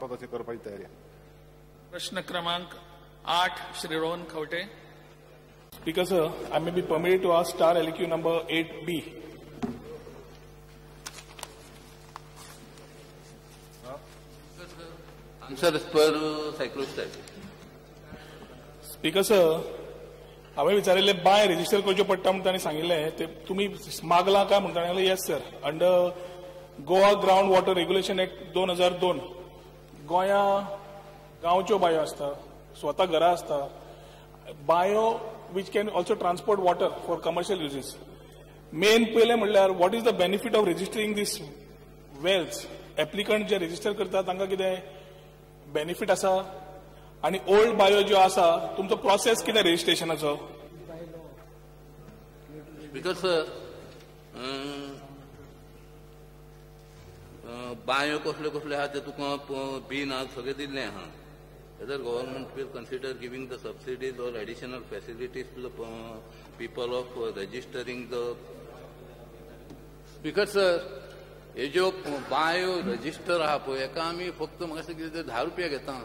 तशें करपाची तयारी. प्रश्न क्रमांक 8 Shri Rohan Khaunte. Speaker sir, I may be permitted to ask star LQ number 8B. Answer as per cyclostat. Speaker sir, हांवें विचारिल्ले बाय रेजिस्टर करच्यो पडटा म्हणून तांणी सांगिल्लें ते तुमी मागला काय म्हणटा सांगलें yes sir. Under Goa ground water regulation act 2002 गोंया गांवच्यो बांयो आसता, स्वता घरां आसता, बांयो which can also transport water for commercial uses. Main पयलें म्हणल्यार what is the benefit of registering these wells? Applicant जे register करता तांकां कितें benefit आसा? आणि ओल्ड बायो ज्यो आसा तुमचो प्रोसेस कितें रेजिस्ट्रेशनाचो? बिकॉज बायो कसले कसले आहा ते तुका बीन आज सगळे दिल्ले आहा. Whether government will consider giving the subsidies or additional facilities to the people of registering the. Because हे जो बायो रजिस्टर आहा पळय हेका आमी फक्त म्हाका दिसता कितें 10 रुपया घेता.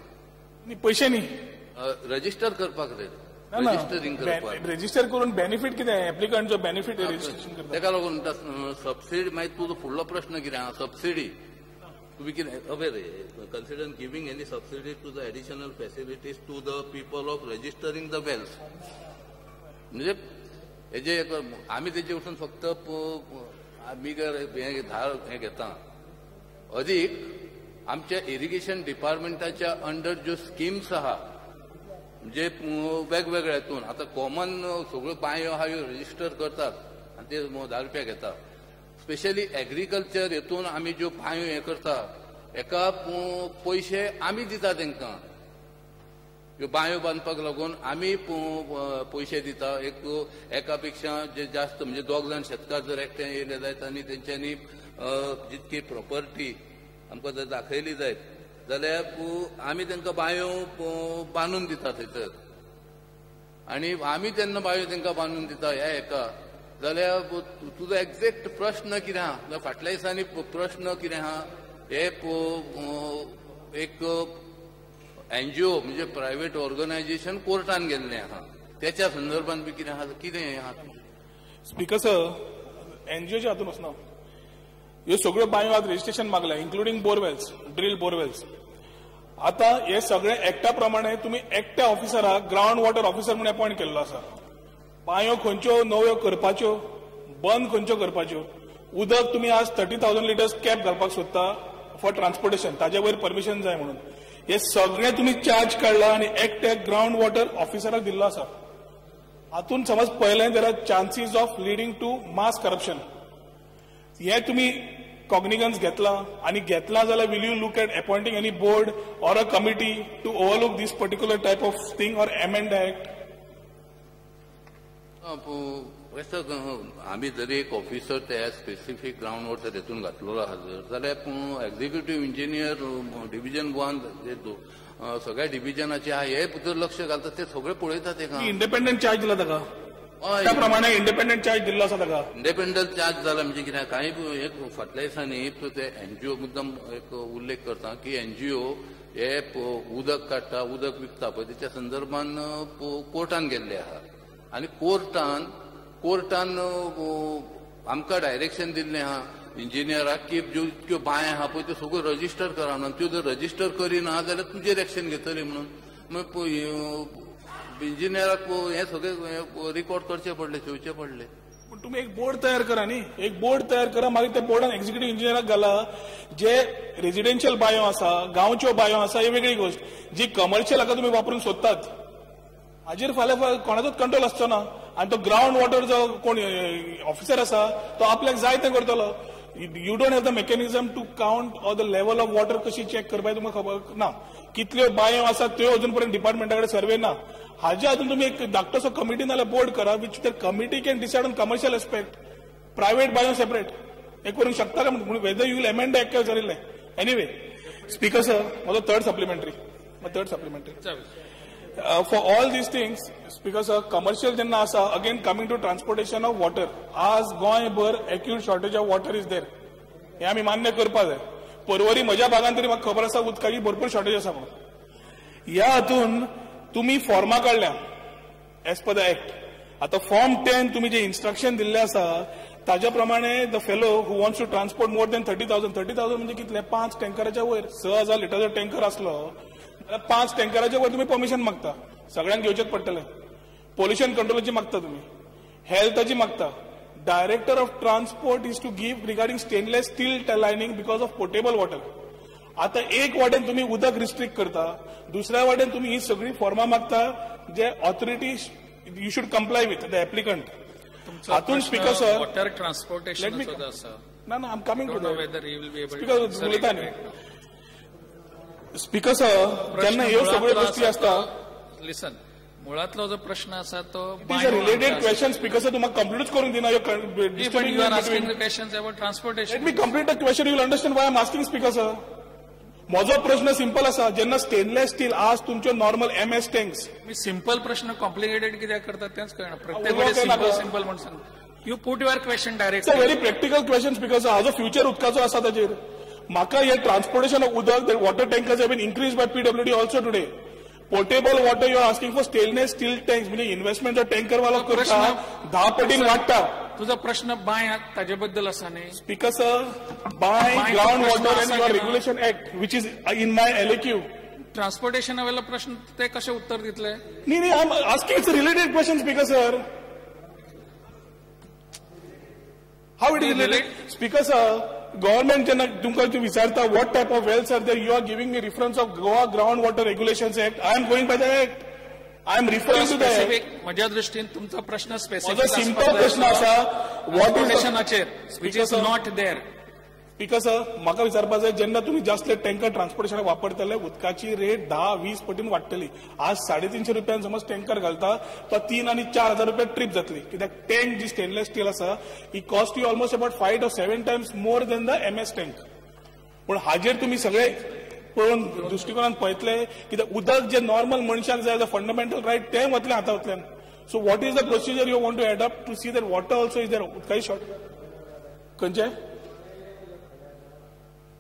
पैसे न्ही रजिस्टर करपाक रजिस्टरिंग करपाक. रजिस्टर करून बेनिफिट कितें एप्लिकंट जो बेनिफिट रजिस्ट्रेशन करता तेका लागून सबसिडी मागीर तुजो फुडलो प्रश्न कितें आहा सबसिडी तुम्ही कितें aware consider giving any subsidy to the additional facilities to the people of registering the wells. म्हणजे हेजे आमी तेजे वचून फक्त आमी हे घेता अदीक आमच्या इरिगेशन डिपार्टमेंटाच्या अंडर ज्यो स्किम्स आहा म्हणजे वेगवेगळ्या हितून आता कॉमन सगळ्यो बांयो आहा ह्यो रजिस्टर करतात आनी ते 10 रुपया घेता. स्पेशली एग्रीकल्चर हितून आमी ज्यो बांयो हे करता एका पयशे आमी दिता तांकां. ह्यो बांयो बांदपाक लागून आमी पयशे दिता. एका पेक्षा जे जास्त म्हणजे 2 जाण शेतकार जर एकठांय येयले जायत आनी तेंच्यांनी जितकी प्रॉपर्टी आमकां जर दाखयली जायत जाल्यार आमी तांकां बांयो बांदून दिता थंयसर. आनी आमी तेन्ना बांयो तांकां बांदून दिता ह्या हेका जाल्यार तुजो एक्झॅक्ट प्रश्न कितें आहा फाटल्या दिसांनी प्रश्न कितें आहा हे एक एनजीओ म्हणजे प्रायव्हेट ऑर्गनायझेशन कोर्टान गेल्लें आहा त्याच्या संदर्भात बी कितें आहा कितें आहा. स्पीकर सर एनजीओच्या हातून वचना ह्यो सगळ्यो बांयो आज रजिस्ट्रेशन मागल्या इन्क्लुडिंग बोरवेल्स ड्रिल बोरवेल्स. आता हे सगळे एक्टा प्रमाणे तुम्ही एकट्या ऑफिसराक ग्राउंड वॉटर ऑफिसर म्हणून अपॉइंट केल्लो आसा. बांयो खंयच्यो नव्यो करपाच्यो बंद खंयच्यो करपाच्यो. उदक तुम्ही आज 30,000 लिटर्स कॅप घालपाक सोदता फॉर ट्रान्सपोर्टेशन ताजे वयर परमिशन जाय म्हणून हे सगळे तुम्ही चार्ज काढला आणि एकट्या ग्राउंड वॉटर ऑफिसराक दिल्लो आसा. हातून समज पळयलें जाल्यार chances of leading to mass corruption हे तुम्ही कॉग्निगन्स घेतला आणि घेतला जाल्यार will you look at appointing any board or a committee to overlook this particular type of thing or amend the act. आम्ही जरी एक ऑफिसर त्या स्पेसिफिक ग्राउंड वॉटर हेतून घातलेलो आहा जाल्यार एक्झिक्युटिव्ह इंजिनियर डिव्हिजन 1 जे सगळ्या डिव्हिजनाचे आहा हे जर लक्ष घालतात ते सगळे पळयतात. इंडिपेंडंट चार्ज दिला ताका त्या प्रमाणे इंडिपेंडंट चार्ज दिल्लो आसा ताका. इंडिपेंडंट चार्ज जाला म्हणजे कितें काही एक फाटल्या दिसांनी ते एनजीओ मुद्दम एक उल्लेख करता की एनजीओ हे उदक काडटा उदक विकता पळय त्याच्या संदर्भान कोर्टान गेल्ले आहा आनी कोर्टान आमकां डायरेक्शन दिल्लें आहा इंजिनियराक की ज्यो इतक्यो बांय आहा पळय त्यो सगळ्यो रजिस्टर करा म्हणून. त्यो जर रजिस्टर करिना जाल्यार तुजेर एक्शन घेतली म्हणून. इंजिनियराक हे सगळे रिकॉर्ड करचे पडले ठेवचे पडले. पण तुम्ही एक बोर्ड तयार करा न्ही एक बोर्ड तयार करा मागीर त्या बोर्डान एक्झिक्युटिव्ह इंजिनियराक घाला. जे रेजिडेन्शियल बांयो आसा गांवच्यो बांयो आसा ही वेगळी गोष्ट. जी कमर्शियल हाका तुम्ही वापरून सोदतात हाजेर फाल्यां कोणाचोच कंट्रोल आसचो ना. आणि तो ग्राउंड वॉटर जो कोण ऑफिसर आसा तो आपल्याक जाय तें करतलो. You don't have the mechanism to count or the level of water कशी चेक करपाक तुमकां खबर ना. कितल्यो बांयो आसा त्यो अजून पर्यंत डिपार्टमेंटा कडेन सर्वे ना. हाज्या हातून तुम्ही एक धाकटोसो कमिटी नाल्यार बोर्ड करा which the committee can decide on commercial aspect. Private बायो सेपरेट हे करूंक शकता का म्हणून whether you will amend the act विचारिल्लें. एनिवे स्पीकर सर म्हजो third supplementary. For all these things, Speaker sir, commercial jenna asa, again coming to transportation of water. आज गोंयभर acute shortage of water is there. हे आमी मान्य करपा जाय. परवरी म्हज्या भागात तरी म्हाका खबर आसा उदकाची भरपूर शॉर्टेज आसा म्हणून. ह्या हातून तुम्ही फॉर्मा काढल्या एज पर द एक्ट. आता फॉर्म 10 तुम्ही जे इन्स्ट्रक्शन दिल्ले आसा ताज्या प्रमाणे the fellow who wants to transport more than 30,000 म्हणजे कितले 5 टँकराच्या वयर 6,000 लिटरचो टँकर असलो जाल्यार 5 टँकराच्या वयर तुम्ही परमिशन मागता. सगळ्यांक घेवचेच पडटले. पोल्युशन कंट्रोलाची मागता तुम्ही, हेल्थाची मागता. Director of transport is to give regarding stainless steel lining because of portable water. आता एक वाटेन तुम्ही उदक रिस्ट्रिक्ट करता, दुसऱ्या वाटेन तुम्ही ही सगळी फॉर्मा मागता जे authority you should comply with the applicant. हातून स्पीकर सर वॉटर ट्रान्सपोर्टेशन ना I am coming to speaker उलयता न्ही. स्पीकर सर जेन्ना ह्यो सगळ्यो गोष्टी आसता लिसन मुळातलो जो प्रश्न आसा तो रिलेटेड क्वेश्चन स्पीकर सर तुम्हाला कंप्लीट करून दिना. Question about transportation. Let me complete the question. You will understand Y I am asking speaker sir. म्हजो प्रश्न सिंपल आसा. जेन्ना स्टेनलेस स्टील आज तुमच्यो नॉर्मल MS टँक्स मी सिंपल प्रश्न कॉम्प्लिकेटेड कित्याक करतात तेच कळना. प्रत्येक सिंपल म्हणून सांग. You put your question direct. Very practical question speaker sir. Hajo future उदकाचो आसा ताचेर. म्हाका हे ट्रान्सपोर्टेशन ऑफ उदक water tankers have been increase by PWD also today. Portable water you are asking for stainless steel tanks म्हणजे investment जो tanker वालो करता 10 पटीन वाडटा. तुझा प्रश्न बाय ताजे बद्दल आसा न्ही. Speaker sir by ground water and your regulation act which is in my LAQ. Transportation वेळेला प्रश्न ते कसे उत्तर दितले. न्ही I am asking it's related question speaker sir. How it is related speaker sir. Government जेन्ना तुमकां विचारता what type of wells are there you are giving me reference of Goa ground water regulations act. I am going by the act. I am referring to the act. म्हज्या दृष्टीन तुमचा प्रश्न specific माझा simple प्रश्न असा वॉट ट्रान्सपोर्टेशनाचेर which is not there. Speaker sir म्हाका विचारपाक जाय जेन्ना तुम्ही जास्त टँकर ट्रान्सपोर्टेशनाक वापरतले उदकाची रेट 10-20 पटीन वाडटली. आज 350 रुपयान समज टँकर घालता तो 3 आणि 4,000 रुपया ट्रीप जातली. कित्याक टँक जी स्टेनलेस स्टील आसा ही cost you almost about 5 or 7 times more than the MS tank. पण हाजेर तुम्ही सगळे पळोवन दृष्टिकोनान पळयतले कित्याक उदक जे नॉर्मल मनशाक जाय फंडामेंटल रायट तें वतलें हातांतल्यान. So what is the procedure you want to adopt to see that water also is there उदकाची शॉर्ट खंयचे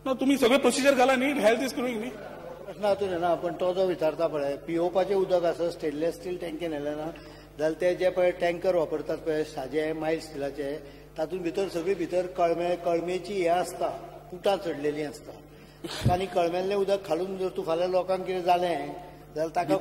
ना तुम्ही सगळे प्रोसिजर घाला न्ही. हेल्थ इज कमिंग न्ही. प्रश्न हातून येना पण तो जो विचारता पळय पिवपाचें उदक आसा स्टेनलेस स्टील टँकेन येलें ना जाल्यार ते जे पळय टँकर वापरतात पळय साजे मायल्ड स्टिलाचे तातूंत भितर सगळी भितर कळमेची हे आसता पुटां चडलेलीं आसता आनी कळमेल्लें उदक घालून जर तूं फाल्यां लोकांक कितें जालें जाल्यार ताका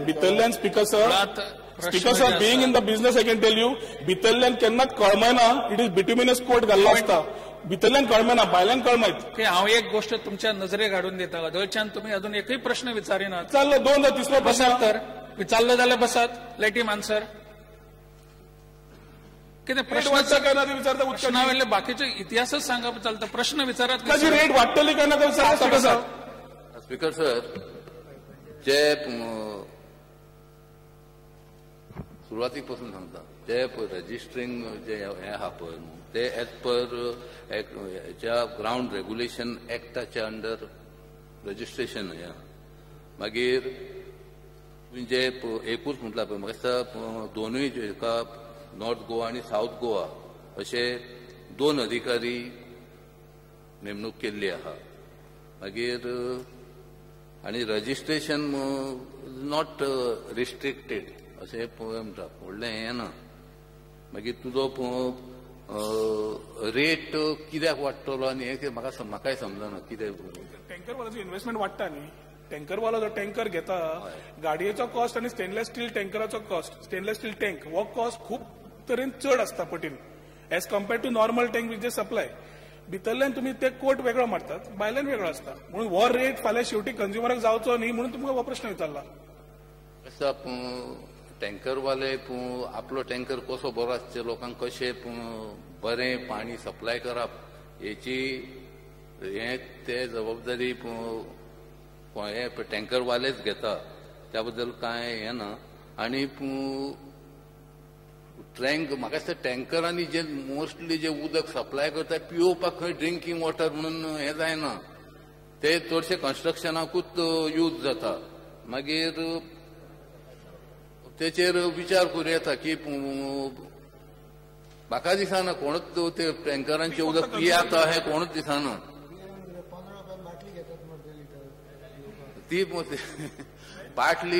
भितरल्यान speaker sir being in the business I can tell you भितरल्यान केन्नाच कळमेना. इट इज बिट्युमिनस कोट घाल्लो आसता. भितरल्यान कळमेना भायल्यान कळमायत. हांव एक गोष्ट तुमच्या नजरेक हाडून दिता. अदवयच्यान तुम्ही अजून एकही प्रश्न विचारिनात. चाललो 2 तिसरो बसात तर विचारलो जाल्यार बसात. Let him answer. कितें प्रश्न विचारता प्रश्ना वयले बाकीचे इतिहासच सांगप चलता. प्रश्न विचारात ताची रेट वाडटली काय ना स्पीकर सर. जे सुरवातीक पासून सांगता जे रजिस्टरिंग जे हे आहा पळय ते एज पर ज्या ग्राउंड रेग्युलेशन ऍक्टाच्या अंडर रजिस्ट्रेशन मागीर जे एकूच म्हटला पळय म्हाका दिसता दोनूय हेका नॉर्थ गोवा आणि साऊथ गोवा असे 2 अधिकारी नेमणूक केल्ली आहा. मागीर आणि रजिस्ट्रेशन नॉट रिस्ट्रिक्टेड अशें म्हणटा व्हडलें हें ना. मागीर तुजो रेट कित्याक वाडटलो आनी हें म्हाकाय समजना कितें. टँकरवाल्याचो इन्व्हेस्टमेंट वाडटा न्ही. टँकरवालो जो टँकर घेता गाडयेचो कॉस्ट आणि स्टेनलेस स्टील टँकराचो कॉस्ट स्टेनलेस स्टील टँक हो कॉस्ट खूब तरेन चड आसता पटीन as compared to normal tank which they supply. भितरल्यान तुम्ही ते कोट वेगळो मारतात भायल्यान वेगळो आसता. म्हणून हो रेट फाल्यां शेवटी कंज्युमराक जावचो न्ही म्हणून तुमकां हो प्रश्न विचारला. टँकरवाले आपलो टँकर कसो बरो आसचे लोकांक कशें बरें पाणी सप्लाय करप हेची ते जबाबदारी हे टँकरवालेच घेता. त्या बद्दल कांय हें ना. आनी म्हाका दिसता टँकरांनी जे मोस्टली जे उदक सप्लाय करता पिवपाक खंय ड्रिंकींग वॉटर म्हणून हें जायना. ते चडशे कन्स्ट्रक्शनाकूच यूज जाता. मागीर तेचेर विचार करूं येता की म्हाका दिसना कोणूच ते टँकरांचे उदक पियेता हें कोणूच दिसना. ती पाटली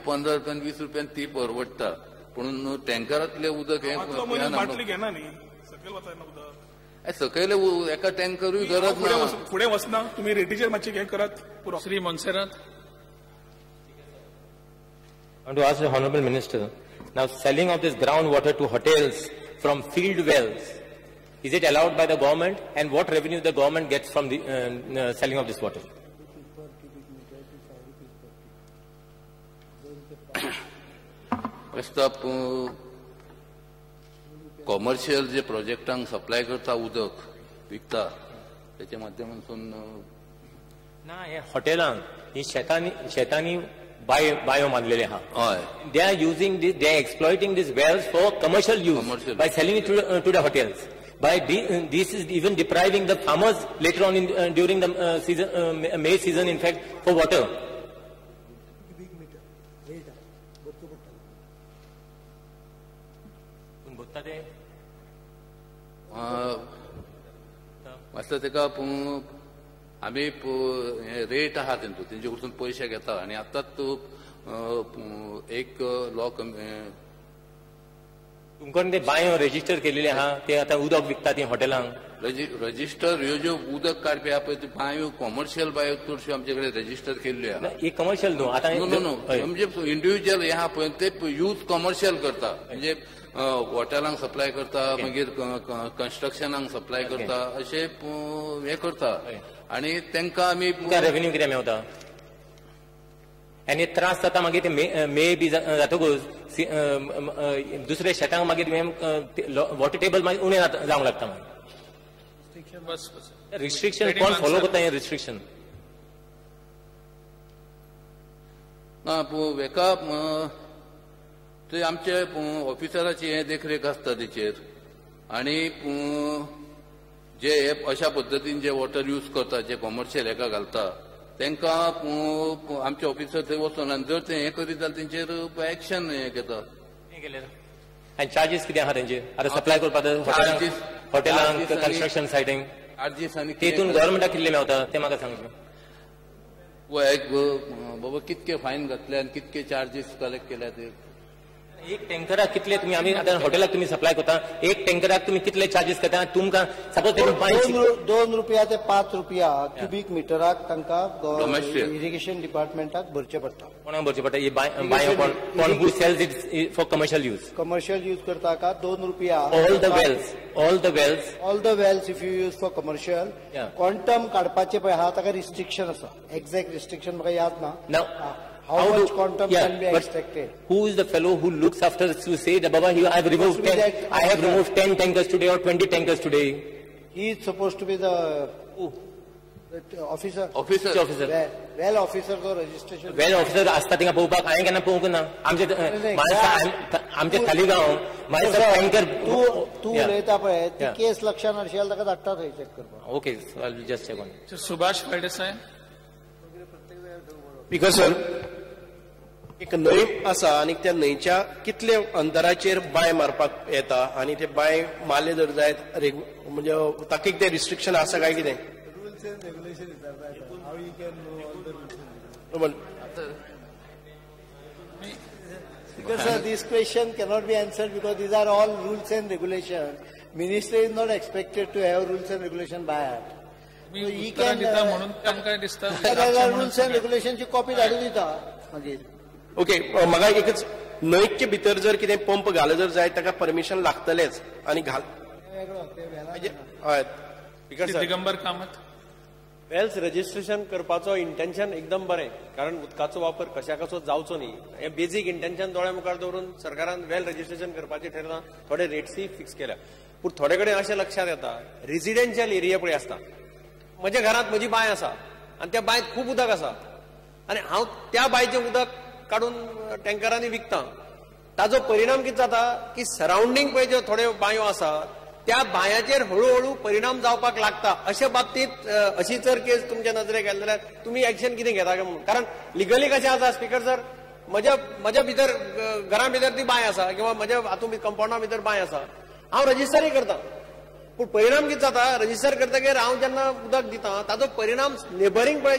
15 रुपयान 20 रुपयान ती परवडटा पूण टँकरातले उदक हे बाटली घेना न्ही सकयल वचना उदक सकयल एका टँकरूय गरज ना फुडें वचना तुम्ही रेटीचेर मातशें हें करात पुरो Shri Monserrate. I want to ask the Honorable Minister, now selling of this groundwater to hotels from field wells, is it allowed by the government, and what revenue the government gets from the selling of this water? प्रस्ताव commercial जे प्रोजेक्टांक supply करता उदक विकता त्याच्या माध्यमातून ना हे हॉटेलांक ही शेतांनी बायो मारलेले आहा. हय They are using this, they are exploiting these wells for commercial use by selling it to the hotels. This is even depriving the farmers later on during the season, May season, in fact, for water. मातसो तेका आमी rate आहा तेंचो तेंचे कडसून पयशे घेता आनी आतांच एक लॉ तुमकां ते बायो रेजिस्टर केलेले आहा ते आतां उदक विकता ती हॉटेलांक. रजिस्टर ह्यो ज्यो उदक काडपी आहा पळय त्यो बायो कॉमर्शियल बायो चडश्यो आमचे कडेन रजिस्टर केल्ल्यो आहा. ही कमर्शियल न्हू आतां म्हणजे इंडिव्हिज्युअल हे आहा पळय ते यूज कमर्शियल करता म्हणजे हॉटेलांक सप्लाय करता मागीर कन्स्ट्रक्शनाक सप्लाय करता अशें हे करता आनी तांकां आमी रेव्हेन्यू कितें मेळटा आनी त्रास जाता मागीर ते मे बी जातकूच दुसऱ्या शेतांक मागीर वॉटर टेबल मागीर उणें जावंक लागता मागीर. रिस्ट्रिक्शन कोण फॉलो करता हें रिस्ट्रिक्शन ना हेका ते आमचे ऑफिसराची हे देखरेख आसता तेचेर आनी जे अशा पद्दतीन जे वॉटर यूज करता जे कॉमर्शियल हेका घालता तांकां आमचे ऑफिसर थंय वचून आनी जर ते हे करीत जाल्यार तेंचेर एक्शन हे घेता. आनी चार्जीस कितें आहा तेंचेर आतां सप्लाय करपाक हॉटेलांक कन्स्ट्रक्शन सायटींक चार्जीस आनी तेतून गव्हर्मेंटाक कितले मेळटा ते म्हाका सांगचें. बाबा कितके फायन घातले आनी कितके चार्जीस कलेक्ट केल्या ते एक टँकराक कितले तुम्ही आमी आतां हॉटेलाक तुम्ही सप्लाय करता एक टँकराक तुम्ही कितले चार्जीस करता तुमकां सपोज ते ₹2 ते ₹5 क्युबिक मिटराक तांकां इरिगेशन डिपार्टमेंटाक भरचे पडटा. कोणाक भरचे पडटा ही बायो कोण who sells it for commercial use करता का ₹2 all the wells if you use for commercial quantum काडपाचे पळय आहा ताका रिस्ट्रिक्शन आसा एक्झॅक्ट रिस्ट्रिक्शन म्हाका याद ना. How much quantum can be extracted? Who is the fellow who looks after to say that Baba, I have removed 10 tankers today or 20 tankers today? He is supposed to be the officer. Well officer तो registration. Well officer आसता थिंगा पळोवपाक हांवें केन्ना पळोवंक ना आमचे खालीगांव माझा टँकर तू उलयता पळय ती केस लक्षांत हाडशी जाल्यार ताका धाडटा थंय चॅक करपाक. Okay I will just check on. Subhash Phaldesai. Speaker sir एक न्हंय आसा आनी त्या न्हंयच्या कितले अंतराचेर बांय मारपाक येता आनी ते बांय मारले जर जायत म्हणजे ताका कितें रिस्ट्रिक्शन आसा काय कितें? Rules and regulations are that. How you can know all the rules and regulations? Because this question cannot be answered because these are all rules and regulations. Minister is not expected to have rules and regulations by heart. He can म्हणून तांकां दिसता rules and regulations ची copy धाडून दिता मागीर. Okay म्हाका एकच न्हंयचे भितर जर कितें पंप घाल जर जायत ताका परमिशन लागतलेच आनी घाल हय दिगंबर कामत. वेल्स रजिस्ट्रेशन करपाचो इंटेन्शन एकदम बरें कारण उदकाचो वापर कशाकाचो जावचो न्ही हे बेजीक इंटेन्शन दोळ्या मुखार दवरून सरकारान वेल रजिस्ट्रेशन करपाचें ठरयलां. थोडे रेट्सय फिक्स केल्या पूण थोडे कडेन अशें लक्षांत येता रेजिडेन्शियल एरिया पळय आसता म्हज्या घरांत म्हजी बांय आसा आनी त्या बांयत खूब उदक आसा आनी हांव त्या बांयचें उदक काडून टँकरांनी विकता. ताजो परिणाम कितें जाता की सराउंडींग पळय ज्यो थोड्यो बांयो आसा त्या बांयाचेर हळूहळू परिणाम जावपाक लागता. अशे बाबतींत अशी जर केस तुमच्या नजरेक येले जाल्यार तुमी एक्शन कितें घेता काय म्हणून कारण लिगली कशें आसा स्पीकर सर म्हज्या भितर घरा भितर ती बांय आसा किंवा म्हज्या हातूंत कंपाउंडा भितर बांय आसा हांव रजिस्टरय करता पूण परिणाम कितें जाता रजिस्टर करतकीर हांव जेन्ना उदक दिता ताजो परिणाम नेबरींग पळय